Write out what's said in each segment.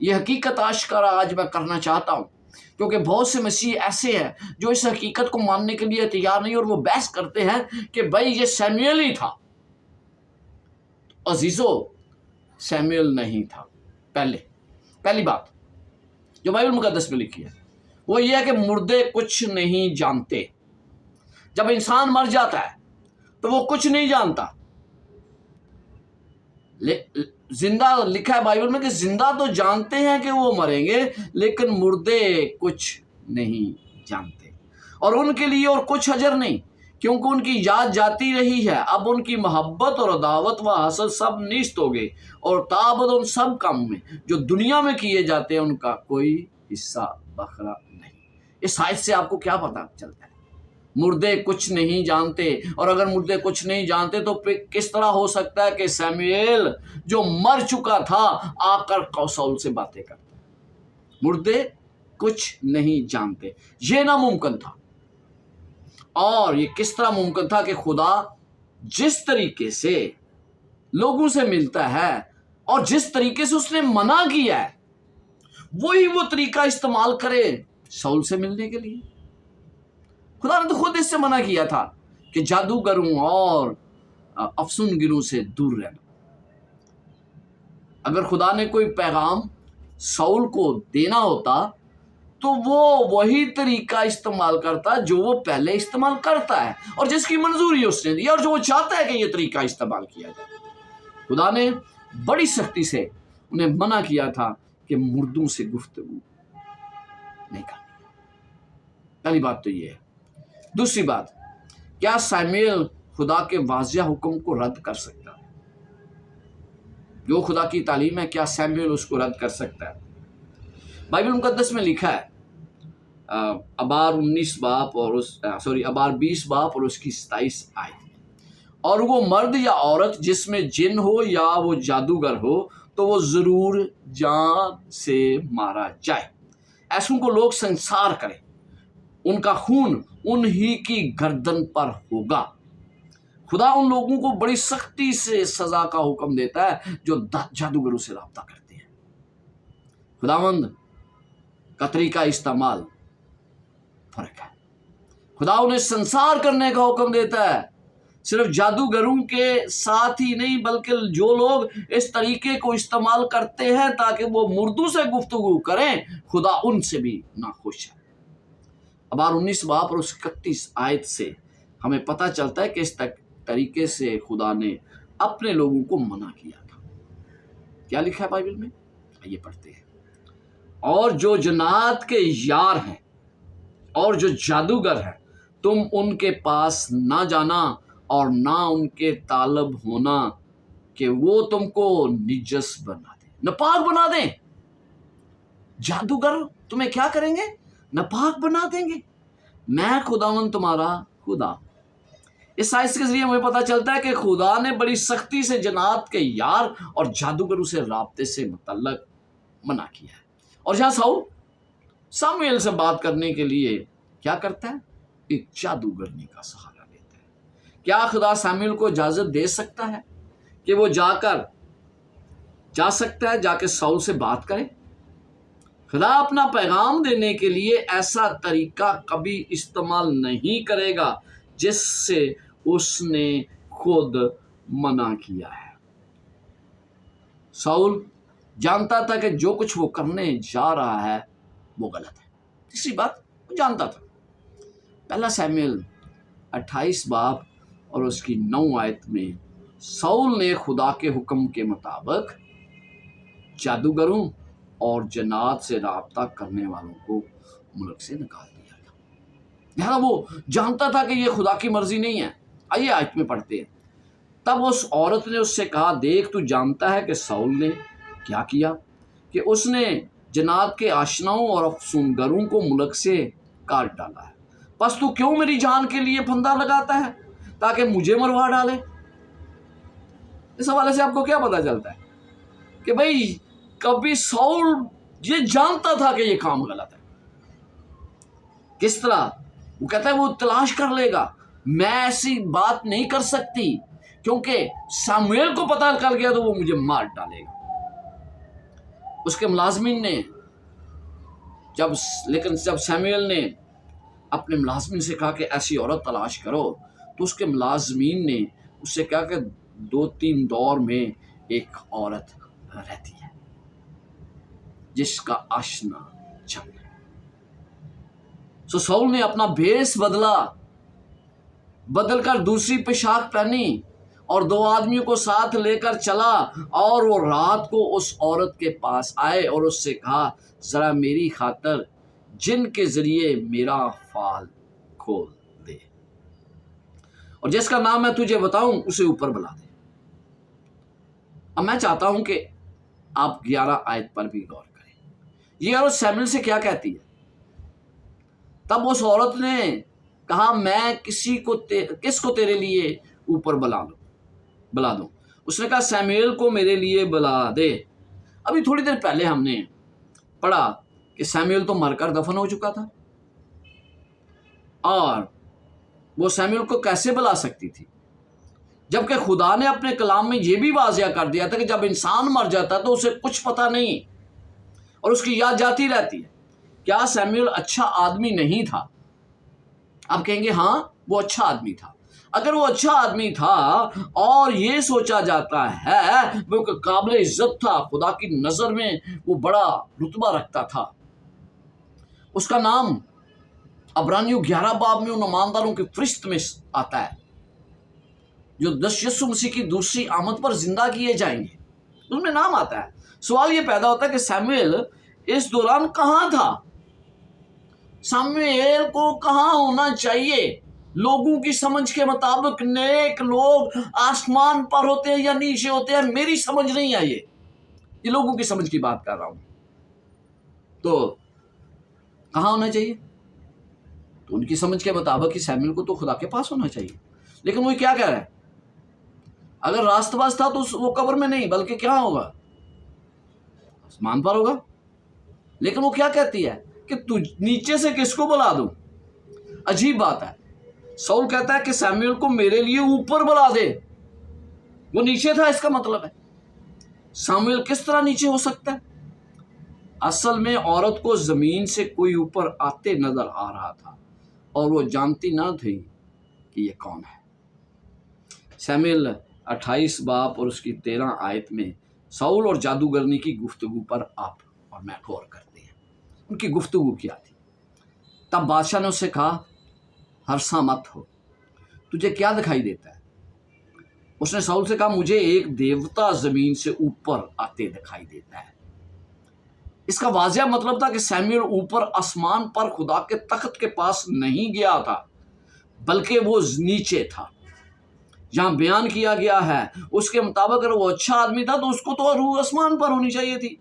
یہ حقیقت آشکارا آج میں کرنا چاہتا ہوں، کیونکہ بہت سے مسیح ایسے ہیں جو اس حقیقت کو ماننے کے لیے تیار نہیں، اور وہ بحث کرتے ہیں کہ بھائی یہ سیموئیل ہی تھا۔ عزیزو، سیموئیل نہیں تھا۔ پہلی بات جو بائبل مقدس میں لکھی ہے وہ یہ ہے کہ مردے کچھ نہیں جانتے۔ جب انسان مر جاتا ہے تو وہ کچھ نہیں جانتا۔ زندہ لکھا ہے بائبل میں کہ زندہ تو جانتے ہیں کہ وہ مریں گے، لیکن مردے کچھ نہیں جانتے، اور ان کے لیے اور کچھ حجر نہیں، کیونکہ ان کی یاد جاتی رہی ہے۔ اب ان کی محبت اور عداوت و حسد سب نیست ہو گئی، اور تابد ان سب کام میں جو دنیا میں کیے جاتے ہیں ان کا کوئی حصہ بخرا نہیں۔ اس آیت سے آپ کو کیا پتہ چلتا ہے؟ مردے کچھ نہیں جانتے، اور اگر مردے کچھ نہیں جانتے تو پھر کس طرح ہو سکتا ہے کہ سیموئیل جو مر چکا تھا آ کر ساؤل سے باتیں کرتا ہے؟ مردے کچھ نہیں جانتے، یہ ناممکن تھا۔ اور یہ کس طرح ممکن تھا کہ خدا جس طریقے سے لوگوں سے ملتا ہے اور جس طریقے سے اس نے منع کیا ہے وہی وہ طریقہ استعمال کرے ساؤل سے ملنے کے لیے؟ خدا نے تو خود اس سے منع کیا تھا کہ جادوگروں اور افسون گروں سے دور رہنا۔ اگر خدا نے کوئی پیغام ساؤل کو دینا ہوتا تو وہ وہی طریقہ استعمال کرتا جو وہ پہلے استعمال کرتا ہے اور جس کی منظوری اس نے دی اور جو وہ چاہتا ہے کہ یہ طریقہ استعمال کیا جائے۔ خدا نے بڑی سختی سے انہیں منع کیا تھا کہ مردوں سے گفتگو نہیں کرنی۔ پہلی بات تو یہ ہے۔ دوسری بات، کیا سیموئیل خدا کے واضح حکم کو رد کر سکتا ہے؟ جو خدا کی تعلیم ہے، کیا سیموئیل اس کو رد کر سکتا ہے؟ بائبل مقدس میں لکھا ہے ابار 20 باپ اور اس کی 27 آیت، اور وہ مرد یا عورت جس میں جن ہو یا وہ جادوگر ہو تو وہ ضرور جان سے مارا جائے۔ ایسوں کو لوگ سنسار کریں، ان کا خون انہی کی گردن پر ہوگا۔ خدا ان لوگوں کو بڑی سختی سے سزا کا حکم دیتا ہے جو جادوگروں سے رابطہ کرتے ہیں۔ خداوند کا طریقہ استعمال فرق ہے۔ خدا انہیں سنسار کرنے کا حکم دیتا ہے، صرف جادوگروں کے ساتھ ہی نہیں بلکہ جو لوگ اس طریقے کو استعمال کرتے ہیں تاکہ وہ مردوں سے گفتگو کریں، خدا ان سے بھی ناخوش ہے۔ ابار 19 باپ اور اس 31 آیت سے ہمیں پتہ چلتا ہے کہ اس طریقے سے خدا نے اپنے لوگوں کو منع کیا تھا۔ کیا لکھا ہے بائبل میں؟ آئیے پڑھتے ہیں۔ اور جو جنات کے یار ہیں اور جو جادوگر ہیں، تم ان کے پاس نہ جانا اور نہ ان کے طالب ہونا کہ وہ تم کو نجس بنا دیں، ناپاک بنا دیں۔ جادوگر تمہیں کیا کریں گے؟ ناپاک بنا دیں گے۔ میں خداوند تمہارا خدا۔ اس آیت کے ذریعے ہمیں پتہ چلتا ہے کہ خدا نے بڑی سختی سے جنات کے یار اور جادوگروں سے رابطے سے متعلق منع کیا ہے۔ اور جہاں ساؤل ساموئیل سے بات کرنے کے لیے کیا کرتا ہے؟ ایک جادوگرنی کا سہارا لیتا ہے۔ کیا خدا ساموئیل کو اجازت دے سکتا ہے کہ وہ جا سکتا ہے جا کے ساؤل سے بات کرے؟ خدا اپنا پیغام دینے کے لیے ایسا طریقہ کبھی استعمال نہیں کرے گا جس سے اس نے خود منع کیا ہے۔ ساؤل جانتا تھا کہ جو کچھ وہ کرنے جا رہا ہے وہ غلط ہے۔ تیسری بات، وہ جانتا تھا۔ پہلا سیموئیل 28 باپ اور اس کی 9 آیت میں ساؤل نے خدا کے حکم کے مطابق جادوگروں اور جنات سے رابطہ کرنے والوں کو ملک سے نکال دیا تھا۔ لہذا وہ جانتا تھا کہ یہ خدا کی مرضی نہیں ہے۔ آئیے آیت میں پڑھتے ہیں۔ تب اس عورت نے اس سے کہا، دیکھ تو جانتا ہے کہ ساؤل نے کیا کیا، کہ اس نے جنات کے آشناؤں اور افسونگروں کو ملک سے کاٹ ڈالا ہے۔ پس تو کیوں میری جان کے لیے پھندا لگاتا ہے تاکہ مجھے مروا ڈالے؟ اس حوالے سے آپ کو کیا پتہ چلتا ہے کہ بھئی کبھی ساؤل یہ جانتا تھا کہ یہ کام غلط ہے۔ کس طرح؟ وہ کہتا ہے وہ تلاش کر لے گا، میں ایسی بات نہیں کر سکتی کیونکہ ساموئیل کو پتہ چل گیا تو وہ مجھے مار ڈالے گا۔ اس کے ملازمین نے جب سیموئل نے اپنے ملازمین سے کہا کہ ایسی عورت تلاش کرو، تو اس کے ملازمین نے اس سے کہا کہ 2-3 دور میں ایک عورت رہتی ہے جس کا آشنا چند ہے۔ سول نے اپنا بھیس بدل کر دوسری پوشاک پہنی اور 2 آدمیوں کو ساتھ لے کر چلا، اور وہ رات کو اس عورت کے پاس آئے اور اس سے کہا، ذرا میری خاطر جن کے ذریعے میرا فال کھول دے، اور جس کا نام میں تجھے بتاؤں اسے اوپر بلا دے۔ اب میں چاہتا ہوں کہ آپ 11 آیت پر بھی غور کریں۔ یہ عورت سیموئیل سے کیا کہتی ہے؟ تب اس عورت نے کہا، میں کس کو تیرے لیے اوپر بلا دوں؟ اس نے کہا، سیموئیل کو میرے لیے بلا دے۔ ابھی تھوڑی دیر پہلے ہم نے پڑھا کہ سیموئیل تو مر کر دفن ہو چکا تھا، اور وہ سیموئیل کو کیسے بلا سکتی تھی؟ جبکہ خدا نے اپنے کلام میں یہ بھی واضح کر دیا تھا کہ جب انسان مر جاتا ہے تو اسے کچھ پتہ نہیں اور اس کی یاد جاتی رہتی ہے۔ کیا سیموئیل اچھا آدمی نہیں تھا؟ آپ کہیں گے ہاں وہ اچھا آدمی تھا۔ اگر وہ اچھا آدمی تھا اور یہ سوچا جاتا ہے وہ قابل عزت تھا، خدا کی نظر میں وہ بڑا رتبہ رکھتا تھا، اس کا نام عبرانیوں 11 باب میں ان ایمانداروں کی فہرست میں آتا ہے جو یسوع مسیح کی دوسری آمد پر زندہ کیے جائیں گے، اس میں نام آتا ہے۔ سوال یہ پیدا ہوتا ہے کہ سیموئیل اس دوران کہاں تھا؟ سیموئیل کو کہاں ہونا چاہیے؟ لوگوں کی سمجھ کے مطابق نیک لوگ آسمان پر ہوتے ہیں یا نیچے ہوتے ہیں، میری سمجھ نہیں ہے، یہ لوگوں کی سمجھ کی بات کر رہا ہوں۔ تو کہاں ہونا چاہیے؟ تو ان کی سمجھ کے مطابق کہ سیموئیل کو تو خدا کے پاس ہونا چاہیے، لیکن وہ کیا کہہ رہا ہے؟ اگر راست باز تھا تو وہ قبر میں نہیں بلکہ کیا ہوگا؟ آسمان پر ہوگا۔ لیکن وہ کیا کہتی ہے کہ نیچے سے کس کو بلا دوں؟ عجیب بات ہے۔ سول کہتا ہے کہ سیموئیل کو میرے لیے اوپر بلا دے، وہ نیچے تھا، اس کا مطلب ہے سیموئیل کس طرح نیچے ہو سکتا ہے؟ اصل میں عورت کو زمین سے کوئی اوپر آتے نظر آ رہا تھا اور وہ جانتی نہ تھی کہ یہ کون ہے۔ سیموئیل 28 باب اور اس کی 13 آیت میں سول اور جادوگرنی کی گفتگو پر آپ اور میں غور کرتے ہیں۔ ان کی گفتگو کیا تھی؟ تب بادشاہ نے اس سے کہا، ہرسا مت ہو، تجھے کیا دکھائی دیتا ہے؟ اس نے سول سے کہا، مجھے ایک دیوتا زمین سے اوپر آتے دکھائی دیتا ہے۔ اس کا واضح مطلب تھا کہ سیموئیل اوپر آسمان پر خدا کے تخت کے پاس نہیں گیا تھا بلکہ وہ نیچے تھا۔ جہاں بیان کیا گیا ہے اس کے مطابق اگر وہ اچھا آدمی تھا تو اس کو تو روح آسمان پر ہونی چاہیے تھی۔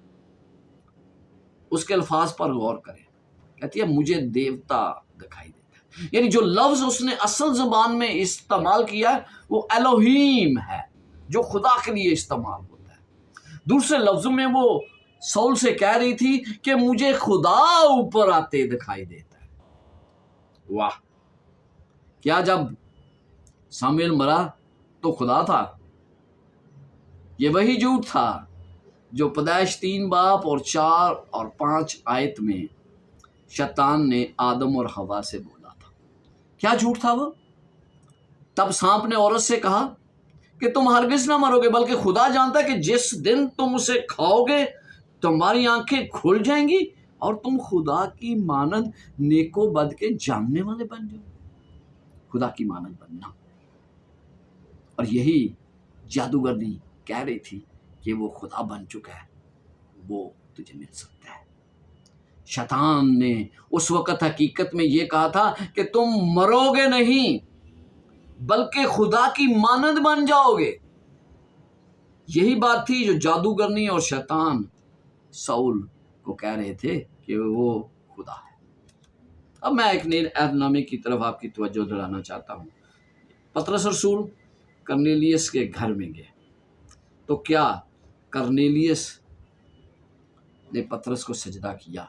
اس کے الفاظ پر غور کریں، کہتی ہے مجھے دیوتا دکھائی دیتا ہے، یعنی جو لفظ اس نے اصل زبان میں استعمال کیا ہے وہ الوہیم ہے، جو خدا کے لیے استعمال ہوتا ہے۔ دوسرے لفظوں میں وہ سول سے کہہ رہی تھی کہ مجھے خدا اوپر آتے دکھائی دیتا ہے۔ واہ! کیا جب ساموئیل مرا تو خدا تھا؟ یہ وہی جھوٹ تھا جو پیدائش 3 باب اور 4 اور 5 آیت میں شیطان نے آدم اور حوا سے بولا تھا۔ کیا جھوٹ تھا وہ؟ تب سانپ نے عورت سے کہا کہ تم ہرگز نہ مرو گے، بلکہ خدا جانتا ہے کہ جس دن تم اسے کھاؤ گے تمہاری آنکھیں کھل جائیں گی اور تم خدا کی مانند نیک و بد کے جاننے والے بن جاؤ۔ خدا کی مانند بننا، اور یہی جادوگرنی کہہ رہی تھی کہ وہ خدا بن چکا ہے، وہ تجھے مل سکتا ہے۔ شیطان نے اس وقت حقیقت میں یہ کہا تھا کہ تم مرو گے نہیں بلکہ خدا کی مانند بن جاؤ گے۔ یہی بات تھی جو جادوگرنی اور شیطان سول کو کہہ رہے تھے کہ وہ خدا ہے۔ اب میں ایک نئے عہد نامے کی طرف آپ کی توجہ دلانا چاہتا ہوں۔ پطرس رسول کرنیلیس کے گھر میں گئے تو کیا کرنیلیس نے پطرس کو سجدہ کیا؟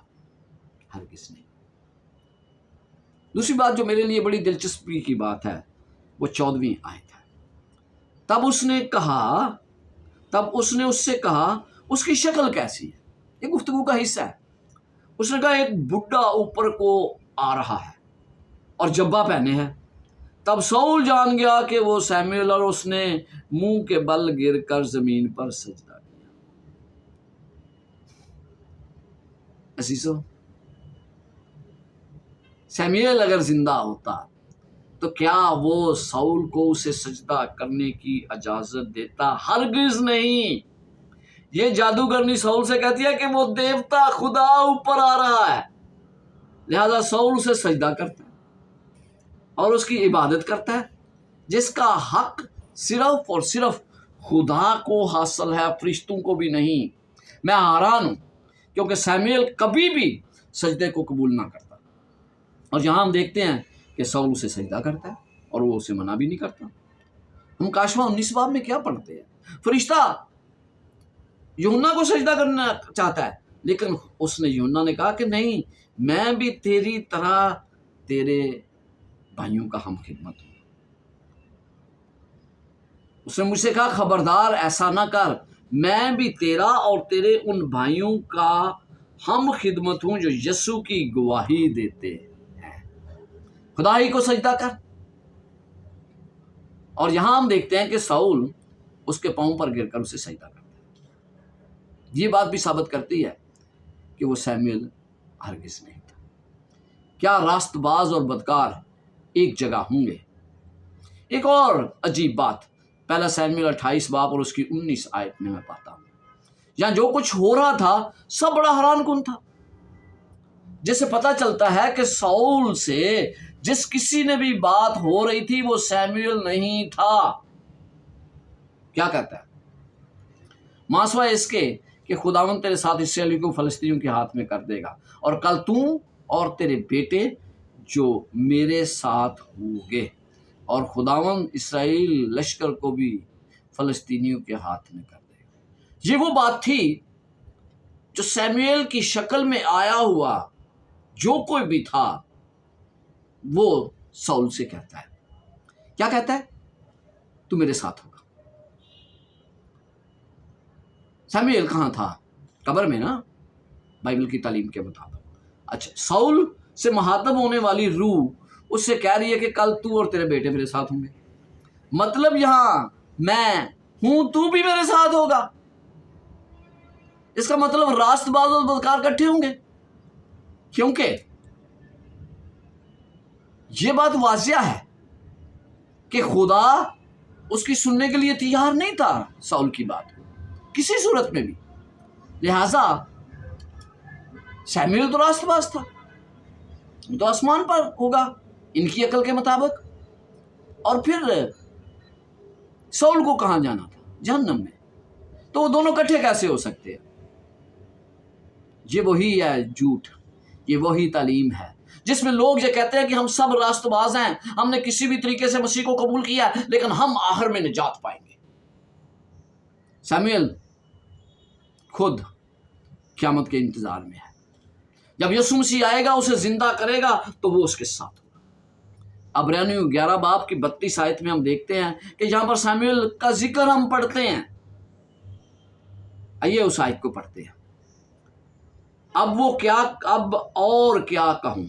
ہرگز نہیں۔ دوسری بات جو میرے لیے بڑی دلچسپی کی بات ہے وہ 14ویں آیت ہے۔ تب اس نے اس سے کہا اس کی شکل کیسی ہے؟ یہ گفتگو کا حصہ ہے۔ اس نے کہا ایک بڈھا اوپر کو آ رہا ہے اور جبہ پہنے ہے۔ تب ساؤل جان گیا کہ وہ سیموئیل، اور اس نے منہ کے بل گر کر زمین پر سجدہ کیا۔ عزیزو، سیموئیل اگر زندہ ہوتا تو کیا وہ ساؤل کو اسے سجدہ کرنے کی اجازت دیتا؟ ہرگز نہیں۔ یہ جادوگرنی ساؤل سے کہتی ہے کہ وہ دیوتا خدا اوپر آ رہا ہے، لہذا ساؤل اسے سجدہ کرتا ہے اور اس کی عبادت کرتا ہے، جس کا حق صرف اور صرف خدا کو حاصل ہے، فرشتوں کو بھی نہیں۔ میں حیران ہوں کیونکہ سیموئیل کبھی بھی سجدے کو قبول نہ کرتا، اور یہاں ہم دیکھتے ہیں کہ ساؤل اسے سجدہ کرتا ہے اور وہ اسے منع بھی نہیں کرتا۔ ہم کاشفہ 19 باب میں کیا پڑھتے ہیں؟ فرشتہ یوحنا کو سجدہ کرنا چاہتا ہے، لیکن یوحنا نے کہا کہ نہیں، میں بھی تیری طرح تیرے بھائیوں کا ہم خدمت ہوں۔ اس نے مجھ سے کہا خبردار ایسا نہ کر، میں بھی تیرا اور تیرے ان بھائیوں کا ہم خدمت ہوں جو یسوع کی گواہی دیتے ہیں۔ خدا ہی کو سجدہ کر۔ اور یہاں ہم دیکھتے ہیں کہ ساؤل اس کے پاؤں پر گر کر اسے سجدہ کرتا ہے۔ یہ بات بھی ثابت کرتی ہے کہ وہ سیموئیل ہرگز نہیں تھا۔ کیا راست باز اور بدکار ایک جگہ ہوں گے؟ ایک اور عجیب بات پہلا سیموئیل 28 باب اور اس کی 19 آیت میں پاتا ہوں۔ یہاں جو کچھ ہو رہا تھا سب بڑا حیران کن تھا، جس سے پتہ چلتا ہے کہ ساؤل سے جس کسی نے بھی بات ہو رہی تھی وہ سیموئیل نہیں تھا۔ کیا کہتا ہے؟ ماسوا اس کے کہ خداوند تیرے ساتھ اسرائیلیوں کو فلسطینیوں کے ہاتھ میں کر دے گا، اور کل تو اور تیرے بیٹے جو میرے ساتھ ہوں گے، اور خداوند اسرائیل لشکر کو بھی فلسطینیوں کے ہاتھ میں کر دے گا۔ یہ وہ بات تھی جو سیموئیل کی شکل میں آیا ہوا جو کوئی بھی تھا وہ ساؤل سے کہتا ہے۔ کیا کہتا ہے؟ تو میرے ساتھ ہوگا۔ سیموئیل کہاں تھا؟ قبر میں نا، بائبل کی تعلیم کے مطابق۔ اچھا، ساؤل سے مخاطب ہونے والی روح اس سے کہہ رہی ہے کہ کل تو اور تیرے بیٹے میرے ساتھ ہوں گے۔ مطلب یہاں میں ہوں، تو بھی میرے ساتھ ہوگا۔ اس کا مطلب راست باز اور بدکار اکٹھے ہوں گے، کیونکہ یہ بات واضح ہے کہ خدا اس کی سننے کے لیے تیار نہیں تھا ساؤل کی بات کسی صورت میں بھی، لہذا سیموئیل تو راست باز تھا، وہ تو آسمان پر ہوگا ان کی عقل کے مطابق، اور پھر ساؤل کو کہاں جانا تھا؟ جہنم میں۔ تو وہ دونوں اکٹھے کیسے ہو سکتے ہیں؟ یہ وہی ہے جھوٹ، یہ وہی تعلیم ہے جس میں لوگ یہ کہتے ہیں کہ ہم سب راست باز ہیں، ہم نے کسی بھی طریقے سے مسیح کو قبول کیا ہے، لیکن ہم آخر میں نجات پائیں گے۔ سیموئیل خود قیامت کے انتظار میں ہے، جب یسوع مسیح آئے گا اسے زندہ کرے گا تو وہ اس کے ساتھ ہوگا۔ عبرانیوں 11 باب کی 32 آیت میں ہم دیکھتے ہیں کہ جہاں پر سیموئیل کا ذکر ہم پڑھتے ہیں، آئیے اس آیت کو پڑھتے ہیں۔ اب اور کیا کہوں،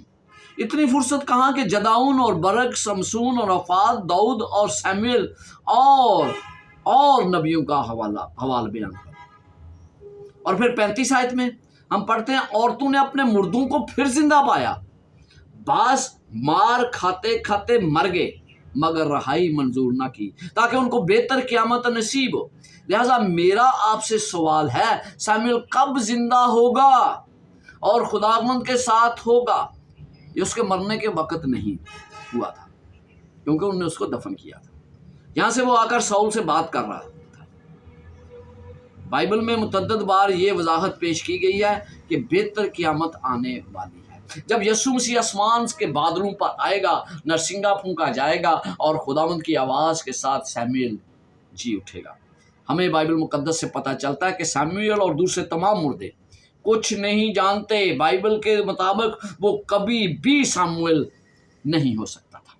اتنی فرصت کہاں کہ جداؤن اور برق، سمسون اور افاد، داؤد اور سیموئیل اور نبیوں کا حوال بیان کروں۔ اور پھر 35 آیت میں ہم پڑھتے ہیں، اور تو نے اپنے مردوں کو پھر زندہ پایا، بعض مار کھاتے کھاتے مر گئے مگر رہائی منظور نہ کی، تاکہ ان کو بہتر قیامت نصیب ہو۔ لہذا میرا آپ سے سوال ہے، سیموئیل کب زندہ ہوگا اور خداوند کے ساتھ ہوگا؟ یہ اس کے مرنے کے وقت نہیں ہوا تھا، کیونکہ انہوں نے اس کو دفن کیا تھا۔ یہاں سے وہ آ کر ساؤل سے بات کر رہا تھا۔ بائبل میں متعدد بار یہ وضاحت پیش کی گئی ہے کہ بہتر قیامت آنے والی ہے، جب یسوع مسیح آسمان کے بادلوں پر آئے گا، نرسنگا پھونکا جائے گا اور خداوند کی آواز کے ساتھ سیموئیل جی اٹھے گا۔ ہمیں بائبل مقدس سے پتہ چلتا ہے کہ سیموئیل اور دوسرے تمام مردے کچھ نہیں جانتے۔ بائبل کے مطابق وہ کبھی بھی سیموئیل نہیں ہو سکتا تھا۔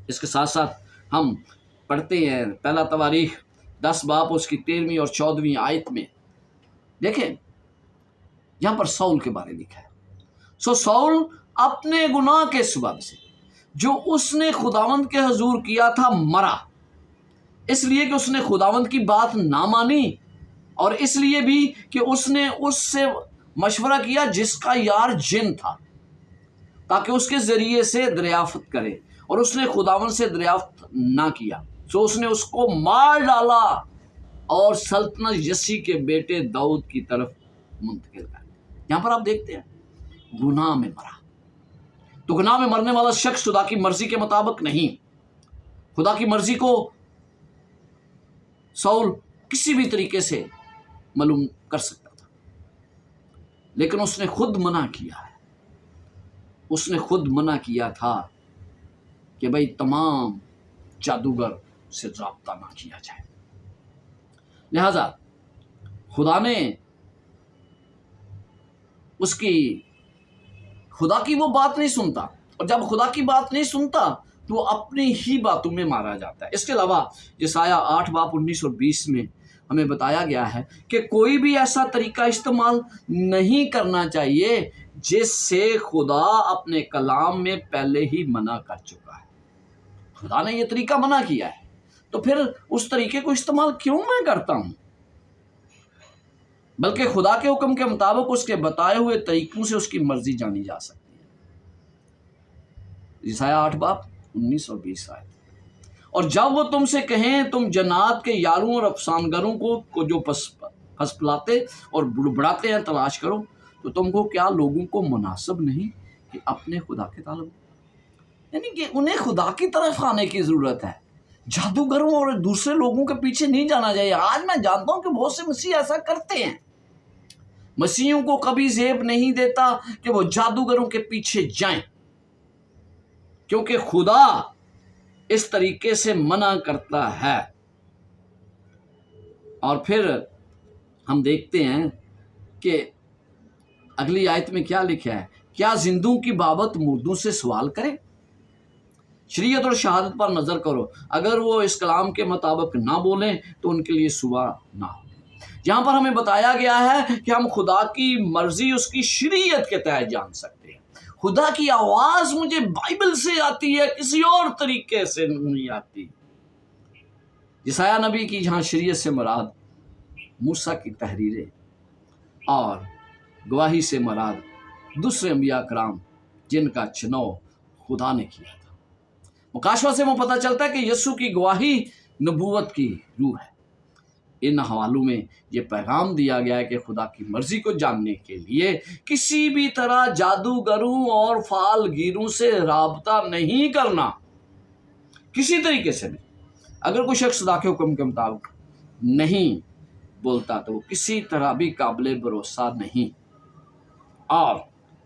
اس کے ساتھ ساتھ ہم پڑھتے ہیں پہلا تواریخ 10 باب اس کی 13ویں اور 14ویں آیت میں، دیکھیں یہاں پر سول کے بارے لکھا ہے. سول اپنے گناہ کے سبب سے جو اس نے خداوند کے حضور کیا تھا مرا، اس لیے کہ اس نے خداوند کی بات نہ مانی، اور اس لیے بھی کہ اس نے اس سے مشورہ کیا جس کا یار جن تھا، تاکہ اس کے ذریعے سے دریافت کرے، اور اس نے خداوند سے دریافت نہ کیا، سو اس نے اس کو مار ڈالا اور سلطنت یسی کے بیٹے داؤد کی طرف منتقل کر دیا. یہاں پر آپ دیکھتے ہیں گناہ میں مرا. تو گناہ میں مرنے والا شخص خدا کی مرضی کے مطابق نہیں. خدا کی مرضی کو سول کسی بھی طریقے سے معلوم کر سکتا تھا، لیکن اس نے خود منع کیا ہے. اس نے خود منع کیا تھا کہ بھئی تمام جادوگر سے رابطہ نہ کیا جائے. لہذا خدا نے اس کی خدا کی وہ بات نہیں سنتا، اور جب خدا کی بات نہیں سنتا تو وہ اپنی ہی باتوں میں مارا جاتا ہے. اس کے علاوہ یسایہ 8 باب 19 اور 20 میں ہمیں بتایا گیا ہے کہ کوئی بھی ایسا طریقہ استعمال نہیں کرنا چاہیے جس سے خدا اپنے کلام میں پہلے ہی منع کر چکا ہے. خدا نے یہ طریقہ منع کیا ہے تو پھر اس طریقے کو استعمال کیوں میں کرتا ہوں؟ بلکہ خدا کے حکم کے مطابق اس کے بتائے ہوئے طریقوں سے اس کی مرضی جانی جا سکتی ہے. یسایہ 8 باب 19 اور 20 آیت. اور جب وہ تم سے کہیں تم جنات کے یاروں اور افسانگروں کو جو پھسپلاتے اور بڑبڑاتے ہیں تلاش کرو، تو تم کو کیا لوگوں کو مناسب نہیں کہ اپنے خدا کے طالب، یعنی کہ انہیں خدا کی طرف آنے کی ضرورت ہے. جادوگروں اور دوسرے لوگوں کے پیچھے نہیں جانا چاہیے. آج میں جانتا ہوں کہ بہت سے مسیح ایسا کرتے ہیں. مسیحوں کو کبھی زیب نہیں دیتا کہ وہ جادوگروں کے پیچھے جائیں، کیونکہ خدا اس طریقے سے منع کرتا ہے. اور پھر ہم دیکھتے ہیں کہ اگلی آیت میں کیا لکھا ہے، کیا زندوں کی بابت مردوں سے سوال کریں؟ شریعت اور شہادت پر نظر کرو، اگر وہ اس کلام کے مطابق نہ بولیں تو ان کے لیے صبح نہ ہو. یہاں پر ہمیں بتایا گیا ہے کہ ہم خدا کی مرضی اس کی شریعت کے تحت جان سکتے ہیں. خدا کی آواز مجھے بائبل سے آتی ہے، کسی اور طریقے سے نہیں آتی. یسایہ نبی کی جہاں شریعت سے مراد موسیٰ کی تحریریں اور گواہی سے مراد دوسرے انبیاء کرام جن کا چناؤ خدا نے کیا تھا. مکاشفہ سے وہ پتہ چلتا ہے کہ یسوع کی گواہی نبوت کی روح ہے. ان حوالوں میں یہ پیغام دیا گیا ہے کہ خدا کی مرضی کو جاننے کے لیے کسی بھی طرح جادوگروں اور فال گیروں سے رابطہ نہیں کرنا، کسی طریقے سے نہیں. اگر کوئی شخص خدا کے حکم کے مطابق نہیں بولتا تو وہ کسی طرح بھی قابل بھروسہ نہیں، اور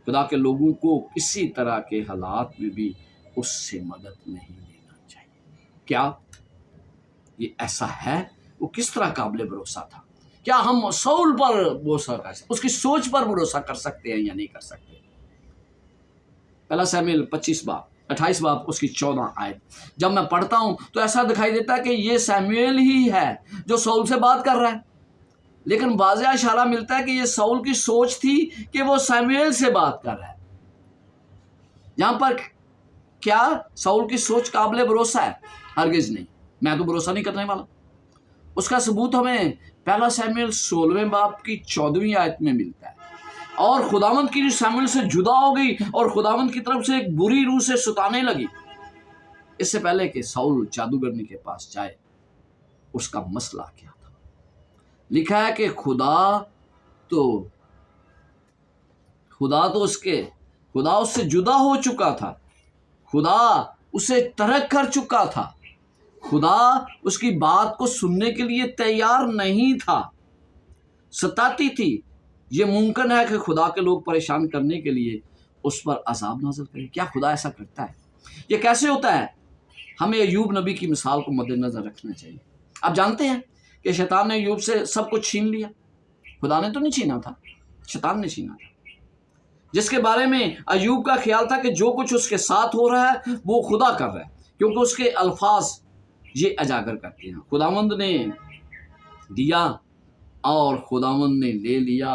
خدا کے لوگوں کو کسی طرح کے حالات میں بھی اس سے مدد نہیں لینا چاہیے. کیا یہ ایسا ہے؟ وہ کس طرح قابل بھروسہ تھا؟ کیا ہم سول پر بھروسہ کر سکتے، اس کی سوچ پر بھروسہ کر سکتے ہیں یا نہیں کر سکتے؟ پہلا ساموئیل 25 باب 28 باب اس کی 14 آیت جب میں پڑھتا ہوں تو ایسا دکھائی دیتا ہے کہ یہ ساموئیل ہی ہے جو سول سے بات کر رہا ہے، لیکن واضح اشارہ ملتا ہے کہ یہ سول کی سوچ تھی کہ وہ ساموئیل سے بات کر رہا ہے. یہاں پر کیا سول کی سوچ قابل بھروسہ ہے؟ ہرگز نہیں. میں تو بھروسہ نہیں کرنے والا. اس کا ثبوت ہمیں پہلا ساموئیل 16 باب کی 14 آیت میں ملتا ہے. اور خداوند کی ساموئیل سے جدا ہو گئی اور خداوند کی طرف سے ایک بری روح سے ستانے لگی. اس سے پہلے کہ سول جادوگرنی کے پاس جائے اس کا مسئلہ کیا تھا؟ لکھا ہے کہ خدا اس سے جدا ہو چکا تھا، خدا اسے ترک کر چکا تھا، خدا اس کی بات کو سننے کے لیے تیار نہیں تھا، ستاتی تھی. یہ ممکن ہے کہ خدا کے لوگ پریشان کرنے کے لیے اس پر عذاب نازل کرے. کیا خدا ایسا کرتا ہے؟ یہ کیسے ہوتا ہے؟ ہمیں ایوب نبی کی مثال کو مد نظر رکھنا چاہیے. آپ جانتے ہیں کہ شیطان نے ایوب سے سب کچھ چھین لیا. خدا نے تو نہیں چھینا تھا، شیطان نے چھینا تھا، جس کے بارے میں ایوب کا خیال تھا کہ جو کچھ اس کے ساتھ ہو رہا ہے وہ خدا کر رہا ہے، کیونکہ اس کے الفاظ یہ اجاگر کرتے ہیں. خداوند نے دیا اور خداوند نے لے لیا،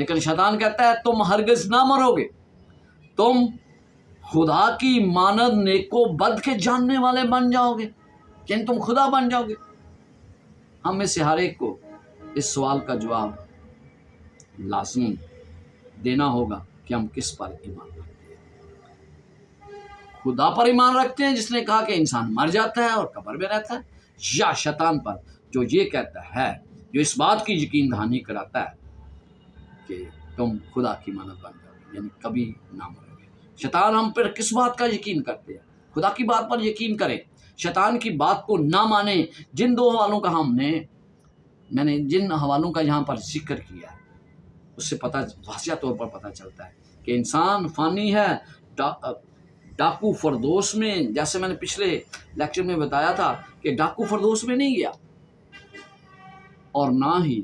لیکن شیطان کہتا ہے تم ہرگز نہ مرو گے، تم خدا کی مانند نیک و بد کے جاننے والے بن جاؤ گے، یعنی تم خدا بن جاؤ گے۔ ہم میں سے ہر ایک کو اس سوال کا جواب لازم دینا ہوگا کہ ہم کس پر ایمان رکھتے ہیں۔ خدا پر ایمان رکھتے ہیں جس نے کہا کہ انسان مر جاتا ہے اور قبر میں رہتا ہے، یا شیطان پر جو یہ کہتا ہے، جو اس بات کی یقین دہانی کراتا ہے کہ تم خدا کی مانند بن جاؤ گے، یعنی کبھی نہ مرو گے۔ شیطان ہم پر کس بات کا یقین کرتے ہیں؟ خدا کی بات پر یقین کریں، شیطان کی بات کو نہ مانیں۔ جن دو حوالوں کا میں نے جن حوالوں کا یہاں پر ذکر کیا ہے، اس سے واضح طور پر پتہ چلتا ہے کہ انسان فانی ہے۔ ڈاکو فردوس میں، جیسے میں نے پچھلے لیکچر میں بتایا تھا کہ ڈاکو فردوس میں نہیں گیا، اور نہ ہی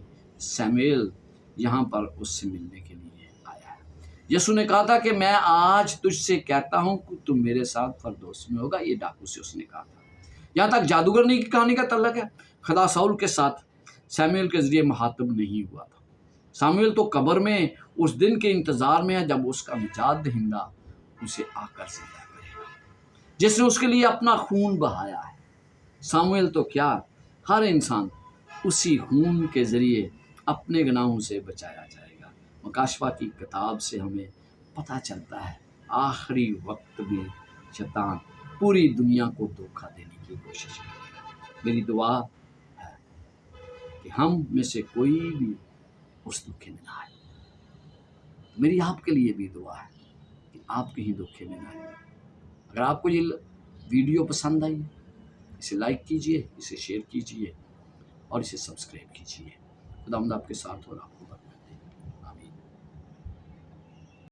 سیموئیل یہاں پر اس سے ملنے کے لیے آیا ہے۔ یسوع نے کہا تھا کہ میں آج تجھ سے کہتا ہوں کہ تم میرے ساتھ فردوس میں ہوگا، یہ ڈاکو سے اس نے کہا تھا۔ یہاں تک جادوگرنی کی کہانی کا تعلق ہے، خدا ساؤل کے ساتھ سیموئیل کے ذریعے مخاطب نہیں ہوا تھا۔ سامویل تو قبر میں اس دن کے انتظار میں ہے جب اس کا نجات دہندہ اسے آ کر زندہ کرے گا، جس نے اس کے لیے اپنا خون بہایا ہے۔ سامویل تو کیا، ہر انسان اسی خون کے ذریعے اپنے گناہوں سے بچایا جائے گا۔ مکاشفہ کی کتاب سے ہمیں پتہ چلتا ہے آخری وقت میں شیطان پوری دنیا کو دھوکہ دینے کی کوشش کرے گا۔ میری دعا ہے کہ ہم میں سے کوئی بھی اس دھوکے میں نہ آئے۔ میری آپ کے لیے بھی دعا ہے کہ آپ کہیں دھوکے میں نہ آئے۔ اگر آپ کو یہ ویڈیو پسند آئی، اسے لائک کیجئے، اسے شیئر کیجئے اور اسے سبسکرائب کیجئے۔ خداوند آپ کے ساتھ اور آپ کو